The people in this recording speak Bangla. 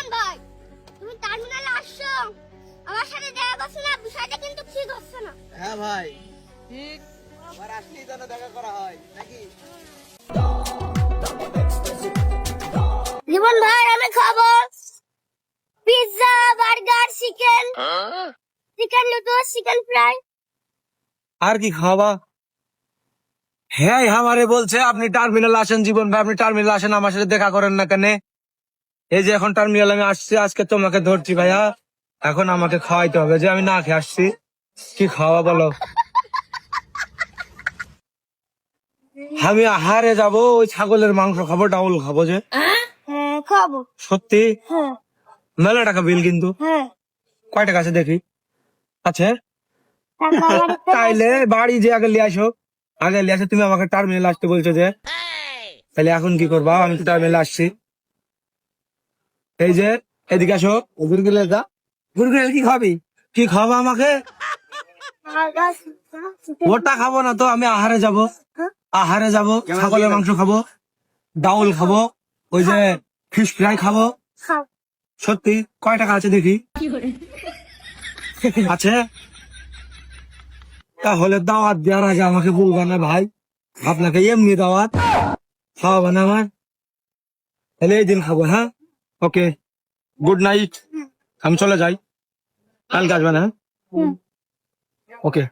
জীবন ভাই, তুমি টার্মিনালে আসছো, আমার সাথে দেখা করছো না, বিষয়টা কিন্তু ঠিক হচ্ছে না। হ্যাঁ ভাই ঠিক, আবার আসলেই যেন দেখা করা হয় নাকি? জীবন ভাই, আমি খাবো pizza, burger, chicken noodles, chicken fry. আর কি খাওয়া? হ্যাঁ আমারে বলছে আপনি টার্মিনাল আসেন জীবন ভাই, আপনি টার্মিনাল আসেন, আমার সাথে দেখা করেন না কেন? এই যে এখন টার্মিনাল আমি আসছি, আজকে তোমাকে ধরছি ভাইয়া, এখন আমাকে খাওয়াইতে হবে, যে আমি না খেয়ে আসছি। কি খাওয়া বলো? আমি আহারে যাব, ওই ছাগলের মাংস খাবো, ডাউল খাবো যে। হ্যাঁ খাবো। সত্যি? হ্যাঁ মেলা টাকা বিল কিন্তু। হ্যাঁ। কয় টাকা আছে দেখি? আছে? টাকা বাড়িতে তাইলে বাড়ি যে আগে লিয়ে আসো, আগে লিয়ে আসো। তুমি আমাকে টার্মিনাল আসতে বলছো যে, তাহলে এখন কি করবা? আমি তো টার্মিনাল আসছি। এই যে এদিকে আসো। গুরগুলে যা, গুরগুলে কি খাবি? কি খাওয়া আমাকে? বার্গার, ওটা খাবো না তো, আমি আহারে যাব, আহারে যাব, ছাগলের মাংস খাবো, ডাউল খাবো, ওই যে ফিশ ফ্রাই খাবো। খাও। সত্যি? কয় টাকা আছে দেখি? আছে? তাহলে দাওয়াত দেওয়ার আগে আমাকে বলবা না ভাই, আপনাকে এমনি দাওয়াত খাওয়াবা না আমার? তাহলে এই দিন খাবো। হ্যাঁ, ওকে, গুড নাইট, আমি চলে যাই, কালকে আসবে না? ওকে।